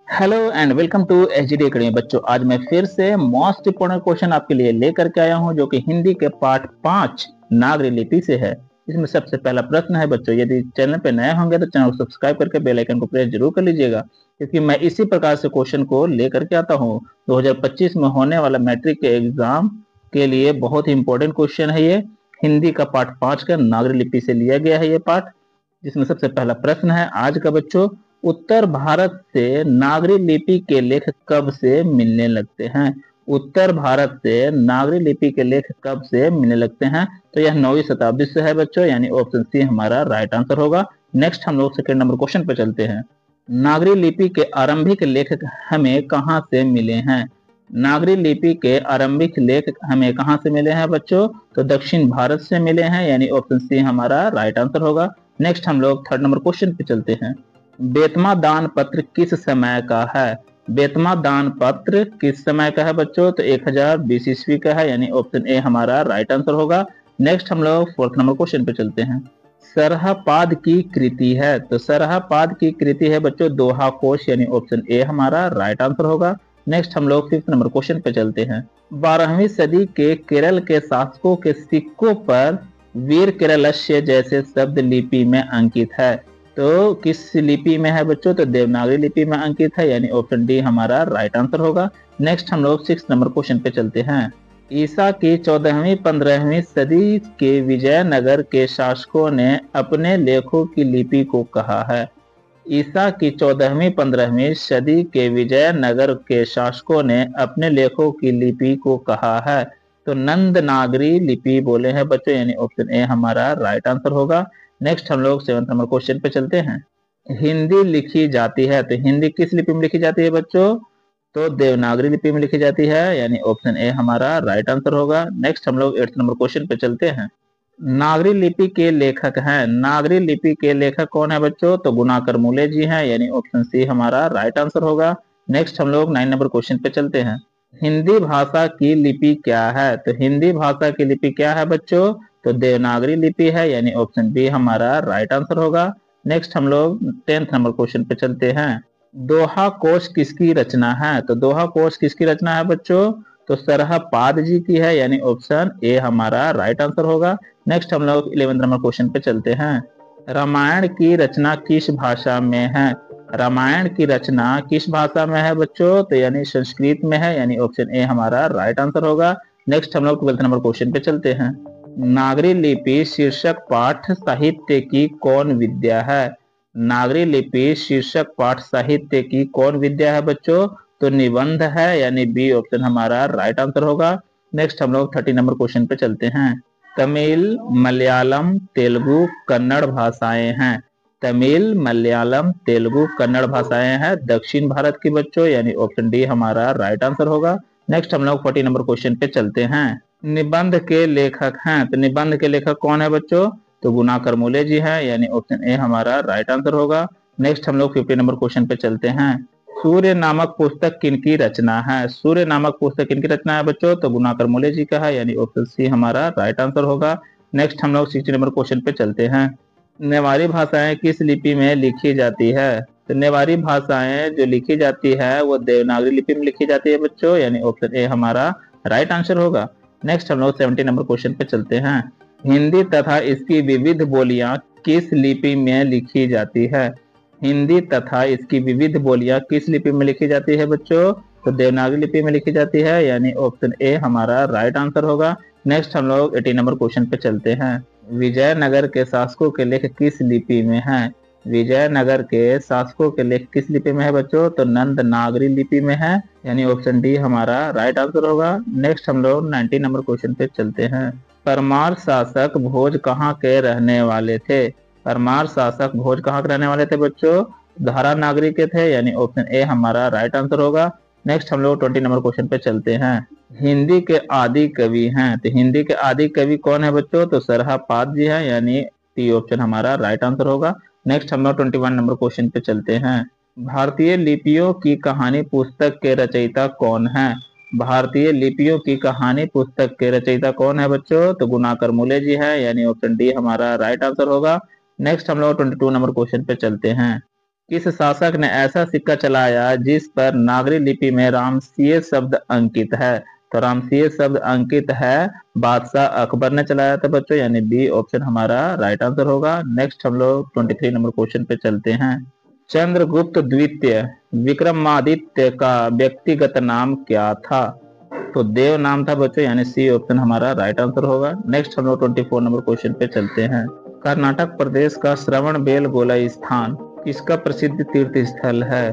Hello and welcome to HD academy. बच्चों, आज मैं फिर से मोस्ट इम्पोर्टेंट क्वेश्चन आपके लिए लेकर के आया हूं, जो कि हिंदी के पाठ 5 नागरी लिपि से है। इसमें सबसे पहला प्रश्न है बच्चों, यदि चैनल पे नए होंगे तो चैनल को सब्सक्राइब करके बेल आइकन को प्रेस जरूर कर लीजिएगा, क्योंकि मैं इसी प्रकार से क्वेश्चन को लेकर के आता हूँ। 2025 में होने वाला मैट्रिक के एग्जाम के लिए बहुत ही इंपॉर्टेंट क्वेश्चन है ये। हिंदी का पाठ 5 का नागरी लिपि से लिया गया है ये पाठ, जिसमें सबसे पहला प्रश्न है आज का बच्चों, उत्तर भारत से नागरी लिपि के लेख कब से मिलने लगते हैं। उत्तर भारत से नागरी लिपि के लेख कब से मिलने लगते हैं? तो यह 9वीं शताब्दी से है बच्चों, यानी ऑप्शन सी हमारा राइट आंसर होगा। नेक्स्ट हम लोग सेकेंड नंबर क्वेश्चन पे चलते हैं। नागरी लिपि के आरंभिक लेख हमें कहाँ से मिले हैं? नागरी लिपि के आरंभिक लेख हमें कहाँ से मिले हैं बच्चों? तो दक्षिण भारत से मिले हैं, यानी ऑप्शन सी हमारा राइट आंसर होगा। नेक्स्ट हम लोग थर्ड नंबर क्वेश्चन पे चलते हैं। बेतमा दान पत्र किस समय का है? बेतमा दान पत्र किस समय का है बच्चों? तो 1020 ईस्वी का है, यानी ऑप्शन ए हमारा राइट आंसर होगा। नेक्स्ट हम लोग फोर्थ नंबर क्वेश्चन पे चलते हैं। सरहपाद की कृति है, तो सरहपाद की कृति है बच्चों दोहा कोश, यानी ऑप्शन ए हमारा राइट आंसर होगा। नेक्स्ट हम लोग फिफ्थ नंबर क्वेश्चन पे चलते हैं। 12वीं सदी के केरल के शासकों के सिक्कों पर वीर केरलस्य जैसे शब्द लिपि में अंकित है, तो किस लिपि में है बच्चों? तो देवनागरी लिपि में अंकित है, यानी ऑप्शन डी हमारा राइट आंसर होगा। नेक्स्ट हम लोग 6 नंबर क्वेश्चन पे चलते हैं। ईसा की 14वीं-15वीं सदी के विजयनगर के शासकों ने अपने लेखों की लिपि को कहा है। ईसा की 14वीं-15वीं सदी के विजयनगर के शासकों ने अपने लेखों की लिपि को कहा है, तो नंद नागरी लिपि बोले हैं बच्चों, यानी ऑप्शन ए हमारा राइट आंसर होगा। नेक्स्ट हम लोग 7 नंबर क्वेश्चन पे चलते हैं। हिंदी लिखी जाती है, तो हिंदी किस लिपि में लिखी जाती है बच्चों? तो देवनागरी लिपि में लिखी जाती है, यानी ऑप्शन ए हमारा राइट आंसर होगा। नेक्स्ट हम लोग 8 नंबर क्वेश्चन पे चलते हैं। नागरी लिपि के लेखक हैं, नागरी लिपि के लेखक कौन है बच्चों? तो गुणाकर मूले जी हैं, यानी ऑप्शन सी हमारा राइट आंसर होगा। नेक्स्ट हम लोग 9 नंबर क्वेश्चन पे चलते हैं। हिंदी भाषा की लिपि क्या है? तो हिंदी भाषा की लिपि क्या है बच्चों? तो देवनागरी लिपि है, यानी ऑप्शन बी हमारा राइट आंसर होगा। नेक्स्ट हम लोग 10th नंबर क्वेश्चन पे चलते हैं। दोहा कोश किसकी रचना है? तो दोहा कोश किसकी रचना है बच्चों? तो सरहपाद जी की है, यानी ऑप्शन ए हमारा राइट आंसर होगा। नेक्स्ट हम लोग 11th नंबर क्वेश्चन पे चलते हैं। रामायण की रचना किस भाषा में है? रामायण की रचना किस भाषा में है बच्चों? तो यानी संस्कृत में है, यानी ऑप्शन ए हमारा राइट आंसर होगा। नेक्स्ट हम लोग 12th नंबर क्वेश्चन पे चलते हैं। नागरी लिपि शीर्षक पाठ साहित्य की कौन विद्या है? नागरी लिपि शीर्षक पाठ साहित्य की कौन विद्या है बच्चों? तो निबंध है, यानी बी ऑप्शन हमारा राइट आंसर होगा। नेक्स्ट हम लोग 30 नंबर क्वेश्चन पे चलते हैं। तमिल, मलयालम, तेलुगु, कन्नड़ भाषाएं हैं। तमिल, मलयालम, तेलुगु, कन्नड़ भाषाएं हैं दक्षिण भारत की बच्चों, यानी ऑप्शन डी हमारा राइट आंसर होगा। नेक्स्ट हम लोग 40 नंबर क्वेश्चन पे चलते हैं। निबंध के लेखक हैं, तो निबंध के लेखक कौन है बच्चों? तो गुणाकर मूले जी हैं, यानी ऑप्शन ए हमारा राइट आंसर होगा। नेक्स्ट हम लोग 50 नंबर क्वेश्चन पे चलते हैं। सूर्य नामक पुस्तक किनकी रचना है? सूर्य नामक पुस्तक किनकी रचना है बच्चों? तो गुणाकर मूले जी का है, यानी ऑप्शन सी हमारा राइट आंसर होगा। नेक्स्ट हम लोग 60 नंबर क्वेश्चन पे चलते हैं। नेवारी भाषाएं किस लिपि में लिखी जाती है? तो नेवारी भाषाएं जो लिखी जाती है वो देवनागरी लिपि में लिखी जाती है बच्चों, यानी ऑप्शन ए हमारा राइट आंसर होगा। नेक्स्ट हम लोग 70 नंबर क्वेश्चन पे चलते हैं। हिंदी तथा इसकी विविध बोलियां किस लिपि में लिखी जाती है? हिंदी तथा इसकी विविध बोलियां किस लिपि में लिखी जाती है बच्चों? तो देवनागरी लिपि में लिखी जाती है, यानी ऑप्शन ए हमारा राइट आंसर होगा। नेक्स्ट हम लोग 80 नंबर क्वेश्चन पे चलते हैं। विजयनगर के शासकों के लेख किस लिपि में है? विजयनगर के शासकों के लेख किस लिपि में है बच्चों? तो नंद नागरी लिपि में है, यानी ऑप्शन डी हमारा राइट आंसर होगा। नेक्स्ट हम लोग 90 नंबर क्वेश्चन पे चलते हैं। परमार शासक भोज कहाँ के रहने वाले थे? परमार शासक भोज कहाँ के रहने वाले थे बच्चों? धारा नागरी के थे, यानी ऑप्शन ए हमारा राइट आंसर होगा। नेक्स्ट हम लोग 20 नंबर क्वेश्चन पे चलते हैं। हिंदी के आदि कवि हैं, तो हिंदी के आदि कवि कौन है बच्चों? तो सरहपाद जी हैं, यानी टी ऑप्शन हमारा राइट आंसर होगा। नेक्स्ट हम लोग 21 नंबर क्वेश्चन पे चलते हैं। भारतीय लिपियों की कहानी पुस्तक के रचयिता कौन है? भारतीय लिपियों की कहानी पुस्तक के रचयिता कौन है बच्चों? तो गुणाकर मूले जी है, यानी ऑप्शन डी हमारा राइट आंसर होगा। नेक्स्ट हम लोग 22 नंबर क्वेश्चन पे चलते हैं। किस शासक ने ऐसा सिक्का चलाया जिस पर नागरी लिपि में रामसिय शब्द अंकित है? तो रामसिय शब्द अंकित है बादशाह अकबर ने चलाया था बच्चों, यानी बी ऑप्शन हमारा राइट आंसर होगा। नेक्स्ट हम लोग 23 नंबर क्वेश्चन पे चलते हैं। चंद्रगुप्त द्वितीय विक्रमादित्य का व्यक्तिगत नाम क्या था? तो देव नाम था बच्चों, यानी सी ऑप्शन हमारा राइट आंसर होगा। नेक्स्ट हम लोग 24 नंबर क्वेश्चन पे चलते हैं। कर्नाटक प्रदेश का श्रवणबेलगोला स्थान किसका प्रसिद्ध तीर्थ स्थल है?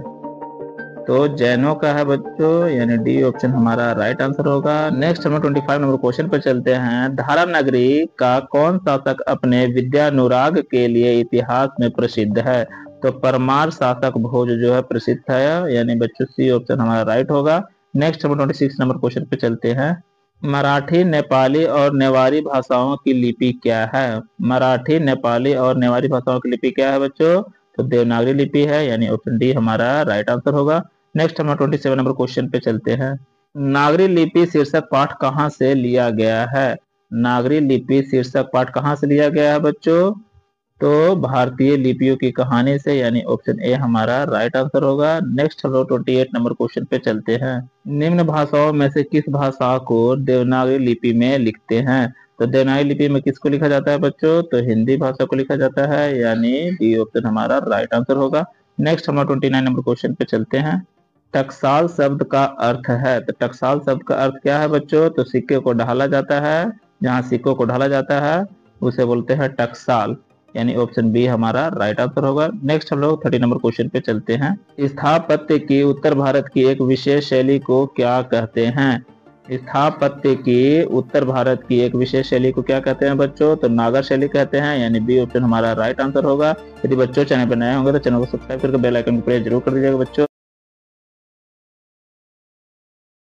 तो जैनों का है बच्चों, यानी डी ऑप्शन हमारा राइट आंसर होगा। नेक्स्ट हम 25 नंबर क्वेश्चन पर चलते हैं। धारा नगरी का कौन शासक अपने विद्यानुराग के लिए इतिहास में प्रसिद्ध है? तो परमार शासक भोज जो है प्रसिद्ध है, यानी बच्चों सी ऑप्शन हमारा राइट होगा। नेक्स्ट हम 26 नंबर क्वेश्चन पे चलते हैं। मराठी, नेपाली और नेवारी भाषाओं की लिपि क्या है? मराठी, नेपाली और नेवारी भाषाओं की लिपि क्या है बच्चों? तो देवनागरी लिपि है, यानी ऑप्शन डी हमारा राइट आंसर होगा। नेक्स्ट हम 27 नंबर क्वेश्चन पे चलते हैं। नागरी लिपि शीर्षक पाठ कहाँ से लिया गया है? नागरी लिपि शीर्षक पाठ कहाँ से लिया गया है बच्चों? तो भारतीय लिपियों की कहानी से, यानी ऑप्शन ए हमारा राइट आंसर होगा। नेक्स्ट हम लोग 28 नंबर क्वेश्चन पे चलते हैं। निम्न भाषाओं में से किस भाषा को देवनागरी लिपि में लिखते हैं? तो देवनागरी लिपि में किसको लिखा जाता है बच्चों? तो हिंदी भाषा को लिखा जाता है, यानी डी ऑप्शन हमारा राइट आंसर होगा। नेक्स्ट हम 29 नंबर क्वेश्चन पे चलते हैं। टकसाल शब्द का अर्थ है, तो टकसाल शब्द का अर्थ क्या है बच्चों? तो सिक्के को ढाला जाता है, जहाँ सिक्कों को ढाला जाता है उसे बोलते हैं टकसाल, यानी ऑप्शन बी हमारा राइट आंसर होगा। नेक्स्ट हम लोग 30 नंबर क्वेश्चन पे चलते हैं। स्थापत्य की उत्तर भारत की एक विशेष शैली को क्या कहते हैं? स्थापत्य की उत्तर भारत की एक विशेष शैली को क्या कहते हैं बच्चों? तो नागर शैली कहते हैं, यानी बी ऑप्शन हमारा राइट आंसर होगा। यदि बच्चों चैनल पर नए होंगे तो चैनल को सब्सक्राइब करके बेल आइकन को प्रेस जरूर कर दीजिएगा बच्चों।